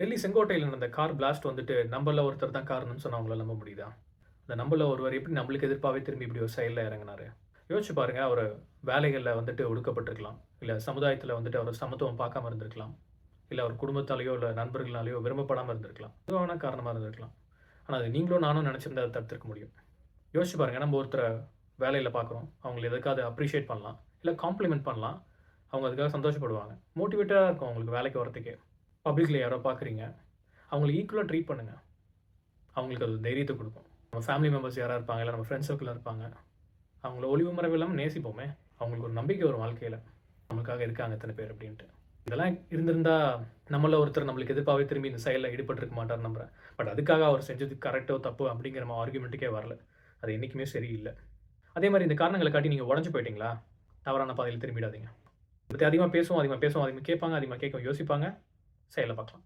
டெல்லி செங்கோட்டையில நடந்த car blast வந்துட்டு நம்பள்ல ஒருத்தர் தான் காரணம்னு சொன்னா உங்களால நம்ப முடியுதா? அந்த நம்பள்ல ஒருவர் எப்படி நம்மளுக்கு எதிர்ப்பாவே திரும்பி இப்படி ஒரு செயல்ல இறங்குனாரு? யோசிச்சு பாருங்க. அவரு வேலைகள்ல வந்துட்டு ஒடுக்கப்பட்டிருக்கலாம். இல்ல சமுதாயத்துல வந்துட்டு அவரு சமத்துவம் பார்க்காம இருந்திருக்கலாம். இல்ல அவர் குடும்பத்தாலயோ, இல்ல நண்பர்களாலயோ விரும்பப்படாம இருந்திருக்கலாம். எதுவா வேணா காரணமா இருந்திருக்கலாம். ஆனா அது நீங்களும் நானும் நினைச்சிருந்தா அத தடுத்திருக்க முடியும். யோசிச்சு பாருங்க. நம்ம ஒருத்தர வேலையில பார்க்குறோம். அவங்கள எதுக்காவது அப்ரிஷியேட் பண்ணலாம். இல்ல காம்ப்ளிமெண்ட் பண்ணலாம். அவங்க அதுக்காக சந்தோஷப்படுவாங்க. மோட்டிவேட்டடா இருக்கும் அவங்களுக்கு வேலைக்கு வரதுக்கே. பப்ளிக்ல யாரோ பார்க்குறீங்க. அவங்கள ஈக்குவலா ட்ரீட் பண்ணுங்க. அவங்களுக்கு அது தைரியத்த குடுக்கும். நம்ம ஃபேமிலி மெம்பர்ஸ் யாரா இருப்பாங்க, இல்ல நம்ம ஃப்ரெண்ட்ஸ் சர்க்கிள்ல இருப்பாங்க. அவங்கள ஒளிவு மறைவு இல்லாம நேசிப்போமே! அவங்களுக்கு ஒரு நம்பிக்கை வரும் வாழ்க்கையில. நமக்காக இருக்காங்க இத்தன பேர் அப்டின்ட்டு. இதெல்லாம் இருந்திருந்தா, நம்மள்ல ஒருத்தர் நம்மளுக்கு எதிர்ப்பாவே திரும்பி இந்த செயல்ல ஈடுபட்டிருக்க மாட்டார்ன்னு நம்புறேன். பட் அதுக்காக அவர் செஞ்சது கரெக்ட்டோ, தப்போ அப்படிங்கிற நம்ம ஆர்குமென்ட்க்கே வரல. அது என்னைக்குமே சரியில்ல. அதே மாரி இந்த காரணங்கள காட்டி நீங்க உடைஞ்சு போயிட்டீங்களா? தவறான பாதையில திரும்பிடாதீங்க. இத பத்தி அதிகமா பேசுவோம், அதிகமா பேசுவோம், அதிகமா கேட்பாங்க, அதிகமா கேட்க யோசிப்பாங்க. செயல்ல பார்க்கலாம்.